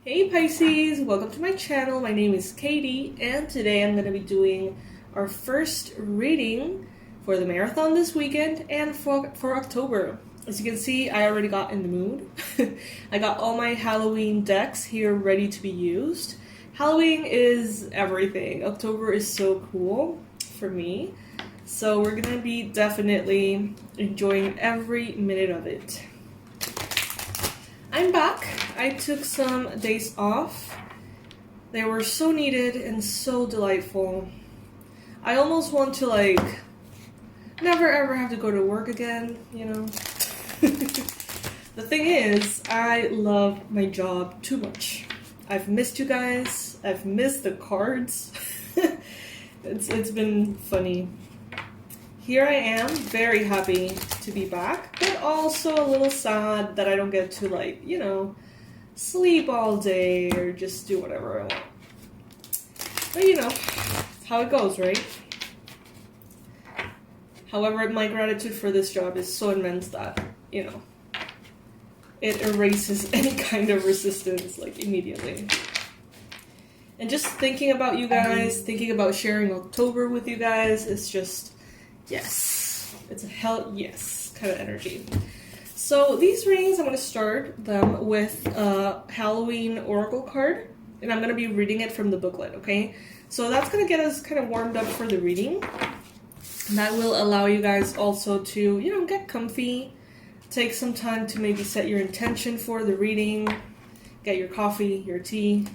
Hey Pisces, welcome to my channel. My name is Katie and today I'm going to be doing our first reading for the marathon this weekend and for October. As you can see, I already got in the mood. I got all my Halloween decks here ready to be used. Halloween is everything. October is so cool for me. So we're going to be definitely enjoying every minute of it. I'm back. I took some days off. They were so needed and so delightful. I almost want to never ever have to go to work again, you know? The thing is, I love my job too much. I've missed you guys. I've missed the cards. It's been funny. Here I am, very happy to be back, but also a little sad that I don't get to sleep all day or just do whatever I want. But you know, how it goes, right? However, my gratitude for this job is so immense that, it erases any kind of resistance, immediately. And just thinking about you guys, thinking about sharing October with you guys, is just, yes. It's a hell yes kind of energy. So these readings, I'm going to start them with a Halloween oracle card, and I'm going to be reading it from the booklet, okay? So that's going to get us kind of warmed up for the reading. And that will allow you guys also to, get comfy, take some time to maybe set your intention for the reading, get your coffee, your tea.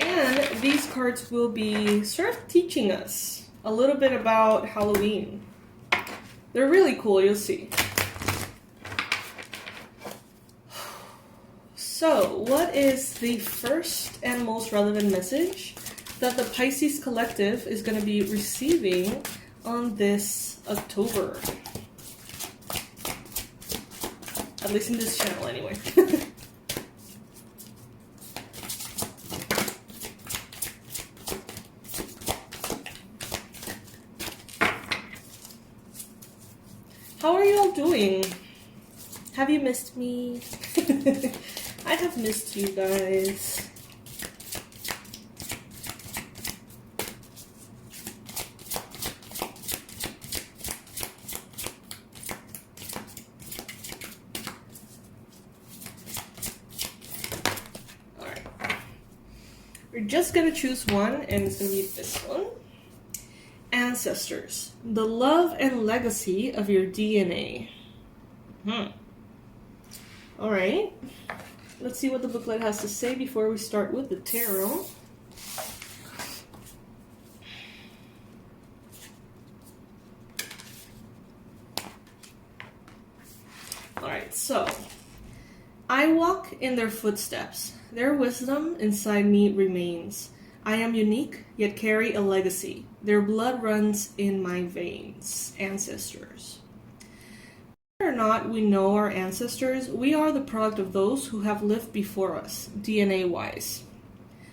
And these cards will be sort of teaching us a little bit about Halloween. They're really cool, you'll see. So, what is the first and most relevant message that the Pisces collective is going to be receiving on this October? At least in this channel, anyway. How are you all doing? Have you missed me? I have missed you guys. Alright. We're just gonna choose one, and it's gonna be this one. Ancestors, the love and legacy of your DNA. Alright. Let's see what the booklet has to say before we start with the tarot. Alright, so I walk in their footsteps. Their wisdom inside me remains. I am unique, yet carry a legacy. Their blood runs in my veins. Ancestors. Whether or not we know our ancestors, we are the product of those who have lived before us, DNA-wise.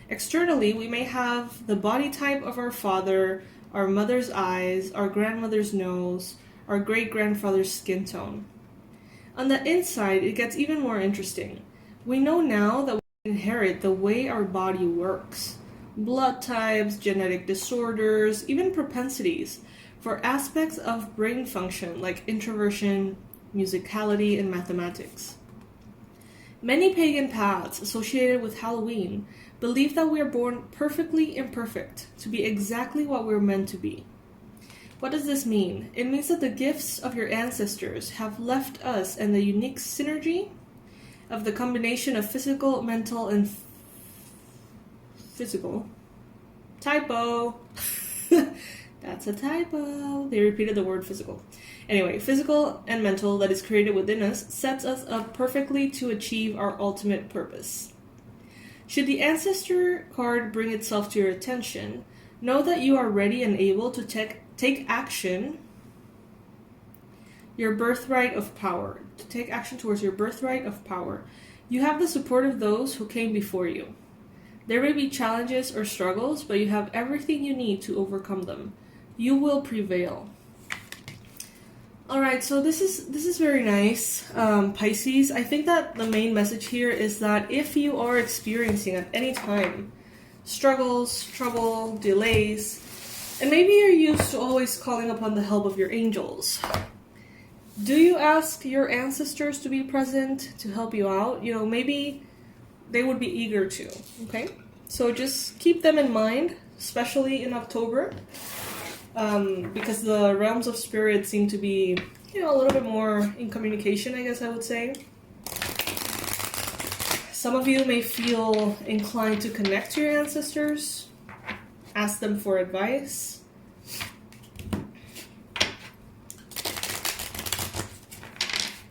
Externally, we may have the body type of our father, our mother's eyes, our grandmother's nose, our great-grandfather's skin tone. On the inside, it gets even more interesting. We know now that we inherit the way our body works. Blood types, genetic disorders, even propensities for aspects of brain function like introversion, musicality, and mathematics. Many pagan paths associated with Halloween believe that we are born perfectly imperfect to be exactly what we're meant to be. What does this mean? It means that the gifts of your ancestors have left us and the unique synergy of the combination of physical, mental, and physical. Typo. That's a typo. They repeated the word physical. Anyway, physical and mental that is created within us sets us up perfectly to achieve our ultimate purpose. Should the ancestor card bring itself to your attention, know that you are ready and able to take action, your birthright of power. To take action towards your birthright of power. You have the support of those who came before you. There may be challenges or struggles, but you have everything you need to overcome them. You will prevail. All right, so this is very nice, Pisces. I think that the main message here is that if you are experiencing at any time struggles, trouble, delays, and maybe you're used to always calling upon the help of your angels, do you ask your ancestors to be present to help you out? You know, maybe they would be eager to, okay? So just keep them in mind, especially in October. Because the realms of spirit seem to be, you know, a little bit more in communication, I guess I would say. Some of you may feel inclined to connect to your ancestors, ask them for advice.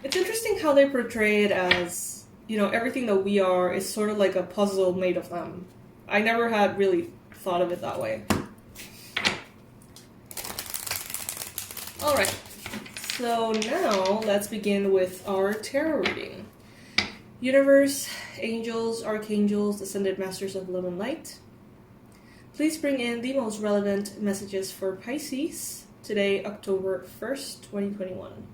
It's interesting how they portray it as, you know, everything that we are is sort of like a puzzle made of them. I never had really thought of it that way. Alright, so now let's begin with our tarot reading. Universe, angels, archangels, ascended masters of love and light, please bring in the most relevant messages for Pisces today, October 1st, 2021.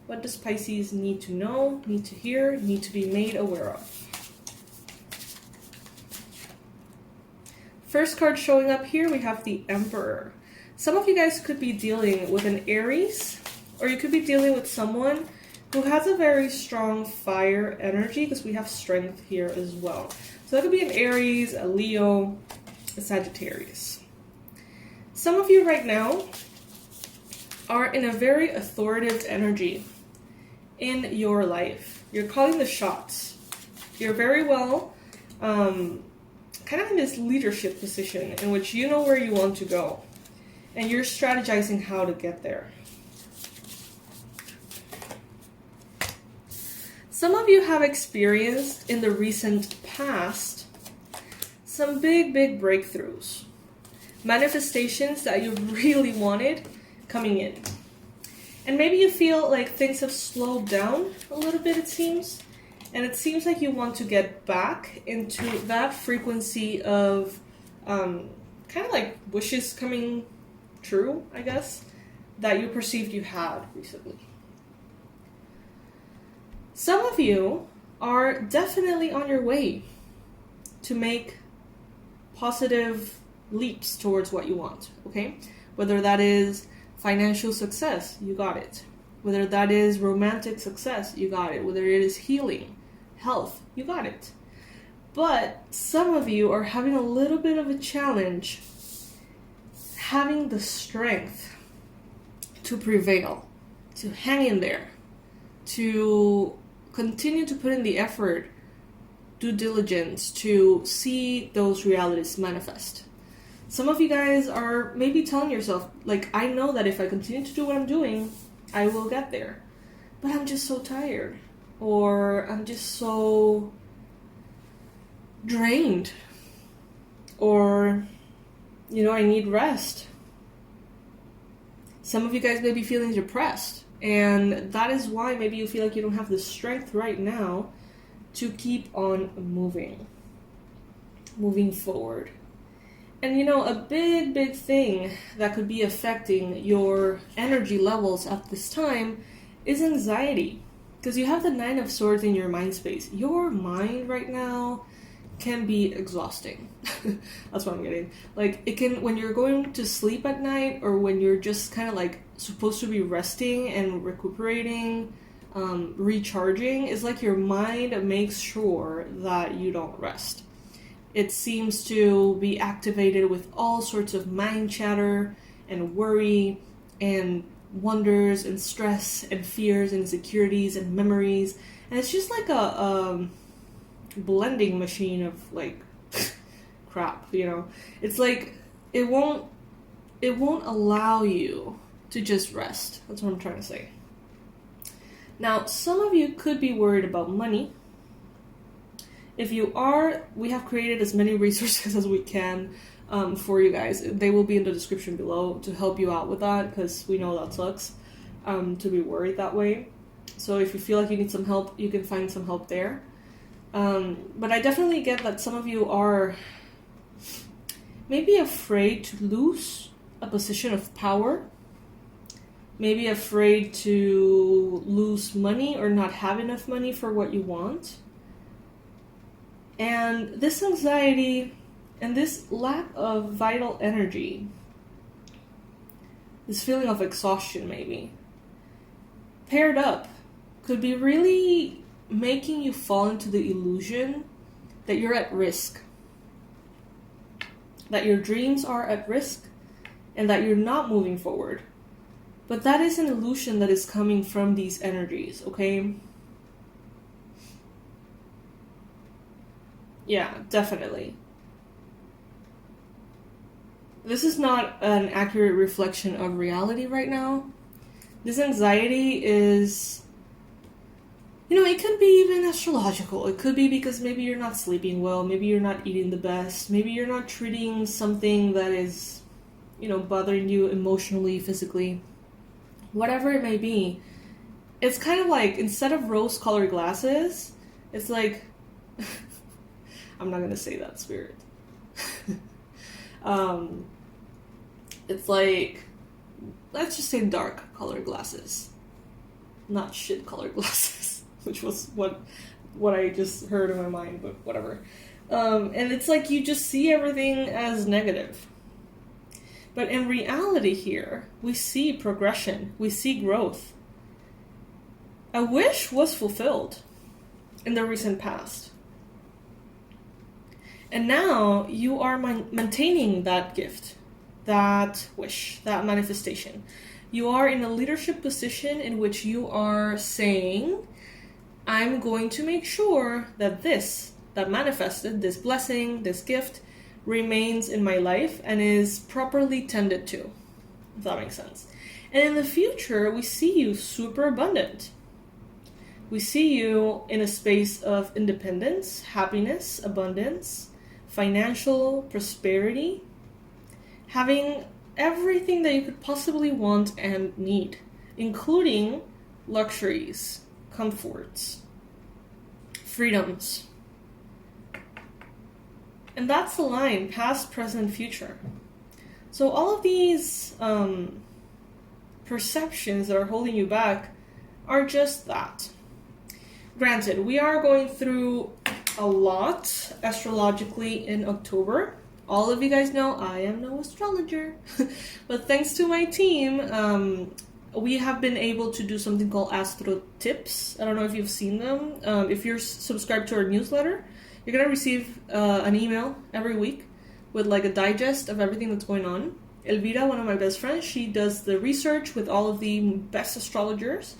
What does Pisces need to know, need to hear, need to be made aware of? First card showing up here, we have the Emperor. Some of you guys could be dealing with an Aries, or you could be dealing with someone who has a very strong fire energy, because we have strength here as well. So that could be an Aries, a Leo, a Sagittarius. Some of you right now are in a very authoritative energy in your life. You're calling the shots. You're very well kind of in this leadership position in which you know where you want to go. And you're strategizing how to get there. Some of you have experienced in the recent past some big breakthroughs. Manifestations that you really wanted coming in. And maybe you feel like things have slowed down a little bit, it seems. And it seems like you want to get back into that frequency of kind of like wishes coming true, I guess, that you perceived you had recently. Some of you are definitely on your way to make positive leaps towards what you want, okay? Whether that is financial success, you got it. Whether that is romantic success, you got it. Whether it is healing, health, you got it. But some of you are having a little bit of a challenge having the strength to prevail, to hang in there, to continue to put in the effort, due diligence, to see those realities manifest. Some of you guys are maybe telling yourself, like, I know that if I continue to do what I'm doing, I will get there. But I'm just so tired. Or I'm just so drained. Or, you know, I need rest. Some of you guys may be feeling depressed. And that is why maybe you feel like you don't have the strength right now to keep on moving forward. And you know, a big thing that could be affecting your energy levels at this time is anxiety. Because you have the Nine of Swords in your mind space. Your mind right now can be exhausting. That's what I'm getting. Like, it can, when you're going to sleep at night, or when you're just kind of like supposed to be resting and recuperating, recharging, it's like your mind makes sure that you don't rest. It seems to be activated with all sorts of mind chatter and worry and wonders and stress and fears and insecurities and memories. And it's just like a blending machine of like crap, you know. It's like it won't allow you to just rest. That's what I'm trying to say. Now, some of you could be worried about money. If you are, we have created as many resources as we can for you guys. They will be in the description below to help you out with that, because we know that sucks to be worried that way. So if you feel like you need some help, you can find some help there. But I definitely get that some of you are maybe afraid to lose a position of power maybe afraid to lose money or not have enough money for what you want. And this anxiety and this lack of vital energy, this feeling of exhaustion maybe, paired up, could be really making you fall into the illusion that you're at risk, that your dreams are at risk, and that you're not moving forward. But that is an illusion that is coming from these energies, okay? Yeah, definitely. This is not an accurate reflection of reality right now. This anxiety is, it could be even astrological. It could be because maybe you're not sleeping well, maybe you're not eating the best, maybe you're not treating something that is, bothering you emotionally, physically, whatever it may be. It's kind of like, instead of rose-colored glasses, it's like, I'm not going to say that, spirit. It's like, let's just say dark-colored glasses. Not shit-colored glasses, which was what I just heard in my mind, but whatever. And it's like you just see everything as negative. But in reality here, we see progression, we see growth. A wish was fulfilled in the recent past. And now you are maintaining that gift, that wish, that manifestation. You are in a leadership position in which you are saying, I'm going to make sure that this, that manifested, this blessing, this gift, remains in my life and is properly tended to, if that makes sense. And in the future, we see you super abundant. We see you in a space of independence, happiness, abundance, financial prosperity, having everything that you could possibly want and need, including luxuries, comforts, freedoms. And that's the line, past, present, future. So all of these perceptions that are holding you back are just that. Granted, we are going through a lot astrologically in October. All of you guys know I am no astrologer, but thanks to my team, we have been able to do something called Astro Tips. I don't know if you've seen them. If you're subscribed to our newsletter, you're going to receive an email every week with like a digest of everything that's going on. Elvira, one of my best friends, she does the research with all of the best astrologers,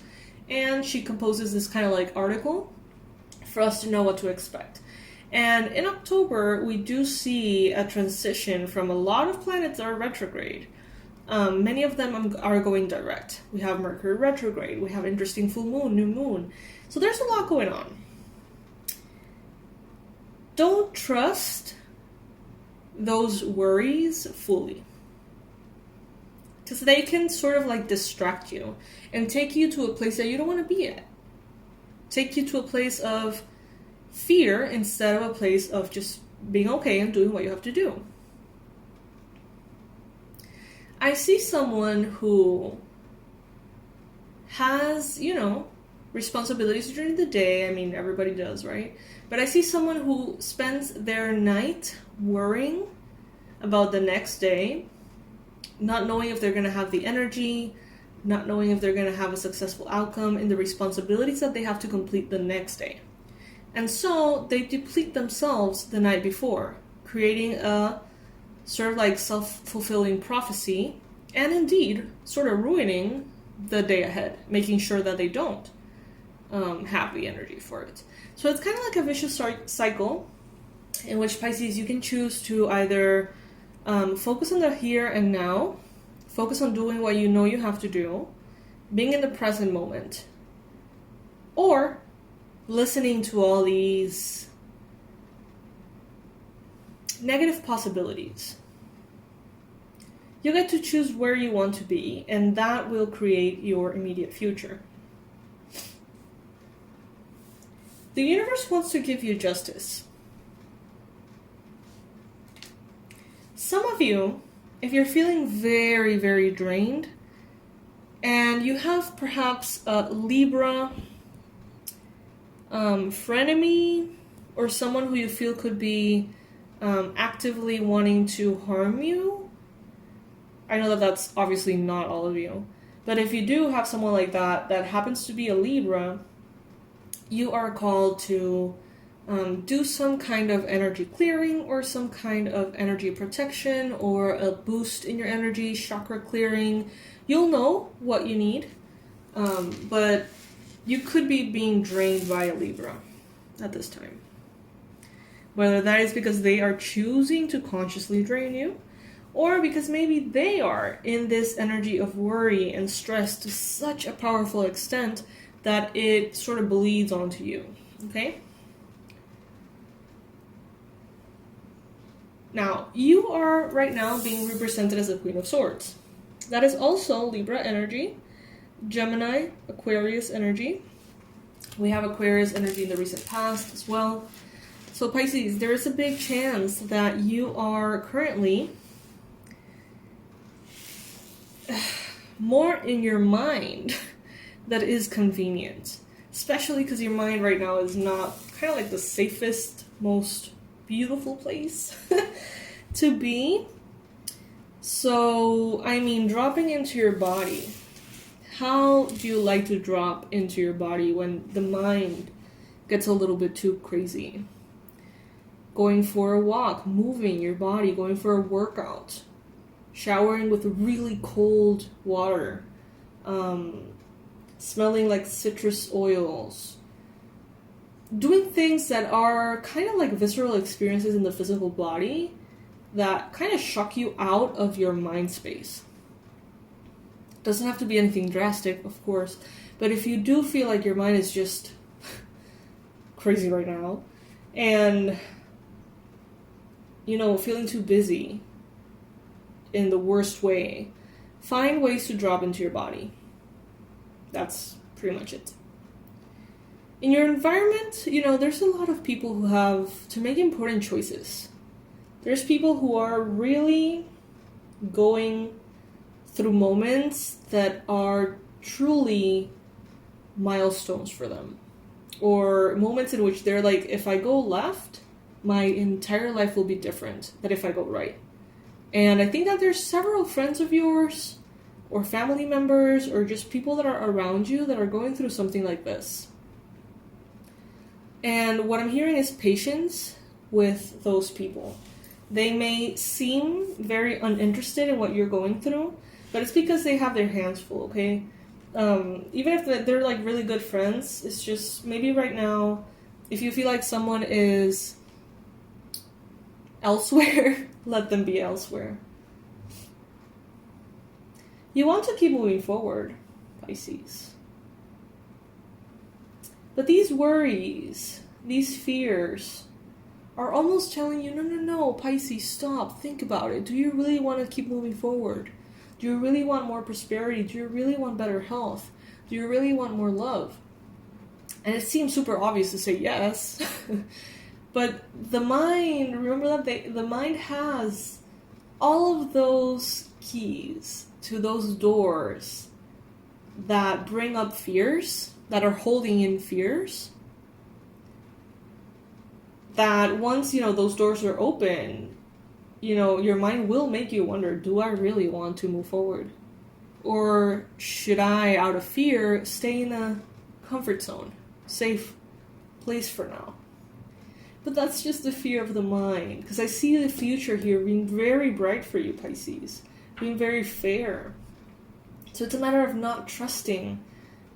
and she composes this kind of like article for us to know what to expect. And in October, we do see a transition from a lot of planets that are retrograde. Many of them are going direct. We have Mercury retrograde, we have interesting full moon, new moon. So there's a lot going on. Don't trust those worries fully, because they can sort of like distract you and take you to a place that you don't want to be at. Take you to a place of fear instead of a place of just being okay and doing what you have to do. I see someone who has, responsibilities during the day. I mean, everybody does, right? But I see someone who spends their night worrying about the next day, not knowing if they're going to have the energy, not knowing if they're going to have a successful outcome in the responsibilities that they have to complete the next day. And so they deplete themselves the night before, creating a sort of like self-fulfilling prophecy, and indeed sort of ruining the day ahead, making sure that they don't have the energy for it. So it's kind of like a vicious cycle in which, Pisces, you can choose to either focus on the here and now, focus on doing what you know you have to do, being in the present moment, or listening to all these negative possibilities. You get to choose where you want to be, and that will create your immediate future. The universe wants to give you justice. Some of you, if you're feeling very, very drained, And you have perhaps a Libra frenemy, or someone who you feel could be actively wanting to harm you. I know that that's obviously not all of you, but if you do have someone like that that happens to be a Libra, you are called to do some kind of energy clearing or some kind of energy protection or a boost in your energy, chakra clearing. You'll know what you need, but you could be being drained by a Libra at this time. Whether that is because they are choosing to consciously drain you, or because maybe they are in this energy of worry and stress to such a powerful extent that it sort of bleeds onto you, okay? Now, you are right now being represented as a Queen of Swords. That is also Libra energy, Gemini, Aquarius energy. We have Aquarius energy in the recent past as well. So Pisces, there is a big chance that you are currently more in your mind that is convenient. Especially because your mind right now is not kind of like the safest, most beautiful place to be. So, I mean, dropping into your body. How do you like to drop into your body when the mind gets a little bit too crazy? Going for a walk, moving your body, going for a workout, showering with really cold water, smelling like citrus oils, doing things that are kind of like visceral experiences in the physical body that kind of shock you out of your mind space. Doesn't have to be anything drastic, of course, but if you do feel like your mind is just crazy right now, and, you know, feeling too busy in the worst way, find ways to drop into your body. That's pretty much it. In your environment, you know, there's a lot of people who have to make important choices. There's people who are really going through moments that are truly milestones for them. Or moments in which they're like, if I go left, my entire life will be different than if I go right. And I think that there's several friends of yours, or family members, or just people that are around you that are going through something like this. And what I'm hearing is patience with those people. They may seem very uninterested in what you're going through, but it's because they have their hands full, okay? Even if they're like really good friends, it's just maybe right now, if you feel like someone is elsewhere, let them be elsewhere. You want to keep moving forward, Pisces. But these worries, these fears, are almost telling you, no, Pisces, stop, think about it. Do you really want to keep moving forward? Do you really want more prosperity? Do you really want better health? Do you really want more love? And it seems super obvious to say yes. But the mind, remember that the mind has all of those keys to those doors that bring up fears, that are holding in fears. That once, you know, those doors are open, you know, your mind will make you wonder, do I really want to move forward? Or should I, out of fear, stay in a comfort zone, safe place for now? But that's just the fear of the mind, because I see the future here being very bright for you, Pisces, being very fair. So it's a matter of not trusting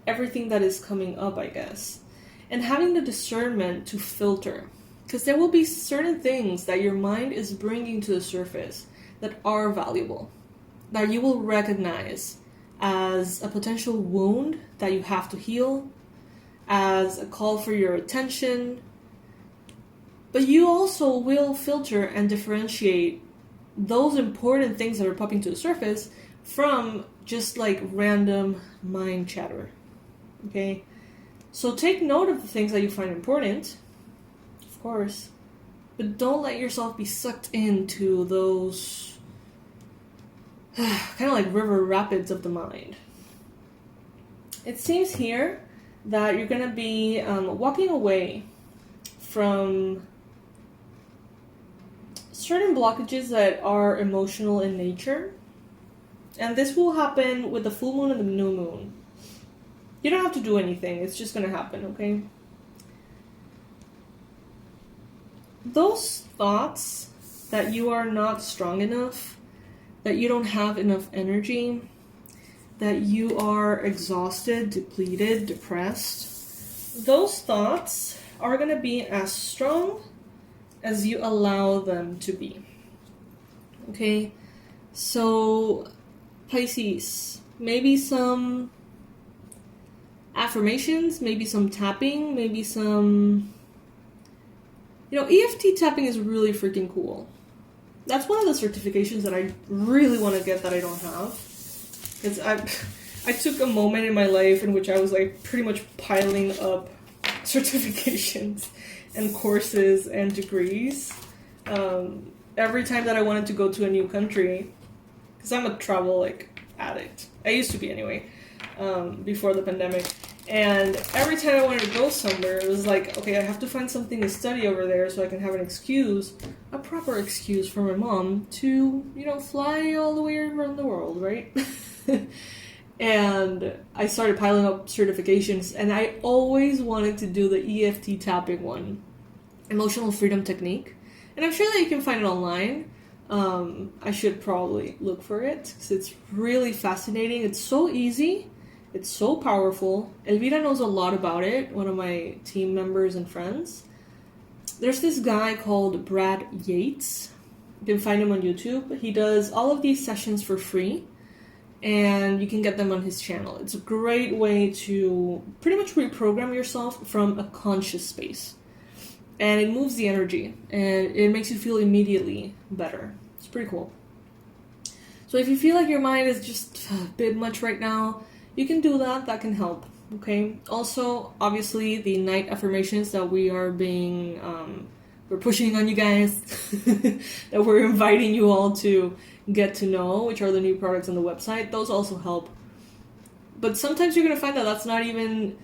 everything that is coming up, I guess, and having the discernment to filter. Because there will be certain things that your mind is bringing to the surface that are valuable, that you will recognize as a potential wound that you have to heal, as a call for your attention. But you also will filter and differentiate those important things that are popping to the surface from just like random mind chatter. Okay? So take note of the things that you find important, of course, but don't let yourself be sucked into those kind of like river rapids of the mind. it seems here that you're going to be walking away from certain blockages that are emotional in nature. And this will happen with the full moon and the new moon. You don't have to do anything. It's just going to happen, okay? Those thoughts that you are not strong enough, that you don't have enough energy, that you are exhausted, depleted, depressed, those thoughts are going to be as strong as you allow them to be. Okay? So, Pisces, maybe some affirmations, maybe some tapping, maybe some... EFT tapping is really freaking cool. That's one of the certifications that I really want to get that I don't have. Because I took a moment in my life in which I was like pretty much piling up certifications and courses and degrees. Every time that I wanted to go to a new country, because I'm a travel addict. I used to be anyway, before the pandemic. And every time I wanted to go somewhere, it was like, okay, I have to find something to study over there so I can have an excuse, a proper excuse for my mom to, fly all the way around the world, right? And I started piling up certifications, and I always wanted to do the EFT tapping one, emotional freedom technique. And I'm sure that you can find it online. I should probably look for it, because it's really fascinating. It's so easy. It's so powerful. Elvira knows a lot about it, one of my team members and friends. There's this guy called Brad Yates. You can find him on YouTube. He does all of these sessions for free, and you can get them on his channel. It's a great way to pretty much reprogram yourself from a conscious space. And it moves the energy, and it makes you feel immediately better. It's pretty cool. So if you feel like your mind is just a bit much right now, you can do that. That can help. Okay. Also, obviously, the night affirmations that we are we're pushing on you guys, that we're inviting you all to get to know, which are the new products on the website. Those also help. But sometimes you're gonna find that that's not even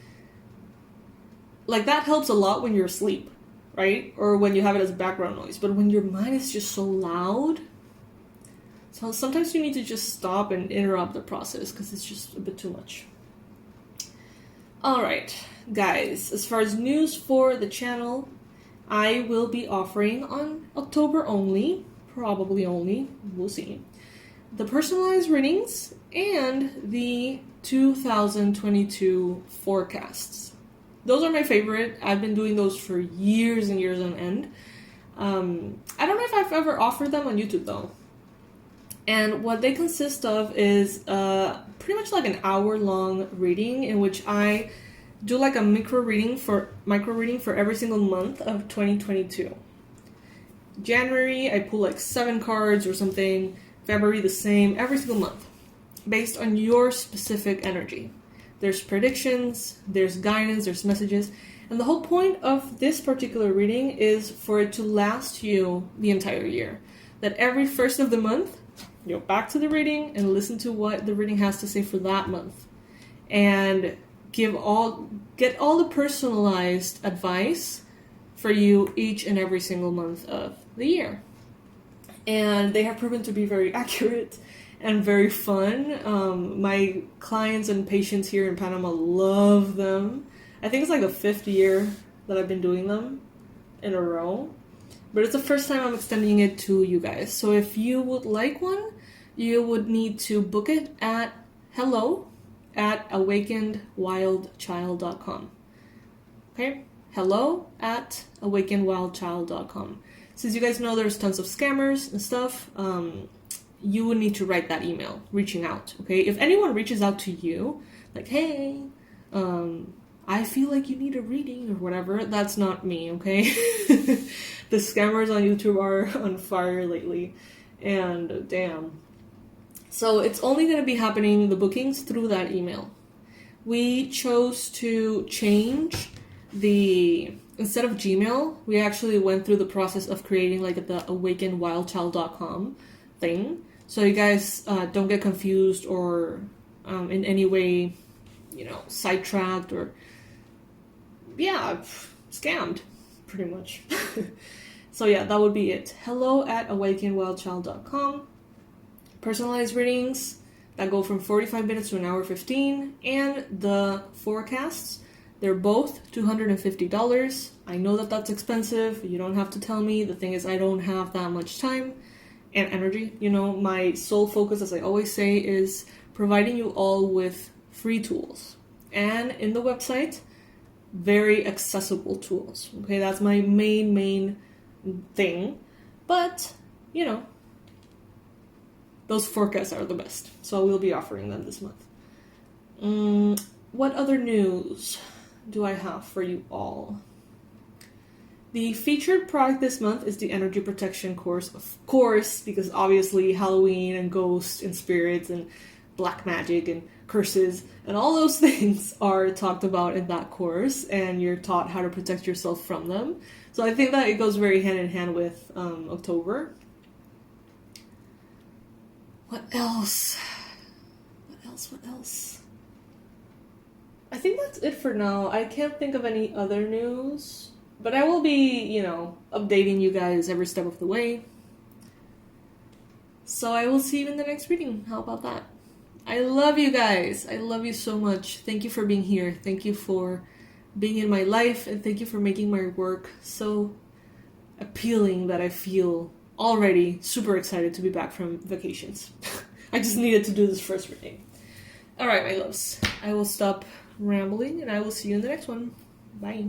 that helps a lot when you're asleep, right? Or when you have it as background noise. But when your mind is just so loud. So sometimes you need to just stop and interrupt the process because it's just a bit too much. Alright, guys, as far as news for the channel, I will be offering on October only, probably only, we'll see, the personalized readings and the 2022 forecasts. Those are my favorite. I've been doing those for years and years on end. I don't know if I've ever offered them on YouTube though. And what they consist of is pretty much like an hour-long reading in which I do like a micro reading for every single month of 2022. January, I pull 7 cards or something. February, the same. Every single month, based on your specific energy. There's predictions, there's guidance, there's messages. And the whole point of this particular reading is for it to last you the entire year. That every first of the month, go back to the reading and listen to what the reading has to say for that month, and get all the personalized advice for you each and every single month of the year. And they have proven to be very accurate and very fun. My clients and patients here in Panama love them. I think it's the 5th year that I've been doing them in a row. But it's the first time I'm extending it to you guys. So if you would like one, you would need to book it at hello@awakenedwildchild.com. Okay? hello@awakenedwildchild.com. Since you guys know there's tons of scammers and stuff, you would need to write that email, reaching out, okay? If anyone reaches out to you, hey, I feel like you need a reading or whatever, that's not me, okay? The scammers on YouTube are on fire lately, and damn. So it's only going to be happening, the bookings, through that email. We chose to change instead of Gmail, we actually went through the process of creating the awakenedwildchild.com thing. So you guys don't get confused or in any way, you know, sidetracked or, yeah, scammed, pretty much. So yeah, that would be it. hello@awakenedwildchild.com. Personalized readings that go from 45 minutes to an hour 15, and the forecasts, they're both $250. I know that that's expensive. You don't have to tell me. The thing is, I don't have that much time and energy. You know, my sole focus, as I always say, is providing you all with free tools. And in the website, very accessible tools. Okay, that's my main thing. But, you know, those forecasts are the best. So I will be offering them this month. What other news do I have for you all? The featured product this month is the Energy Protection course, of course, because obviously Halloween and ghosts and spirits and black magic and curses and all those things are talked about in that course, and you're taught how to protect yourself from them. So I think that it goes very hand in hand with October. What else? What else? I think that's it for now. I can't think of any other news. But I will be, you know, updating you guys every step of the way. So I will see you in the next reading. How about that? I love you guys. I love you so much. Thank you for being here. Thank you for being in my life. And thank you for making my work so appealing that I feel already super excited to be back from vacations. I just needed to do this first reading. Alright, my loves. I will stop rambling and I will see you in the next one. Bye.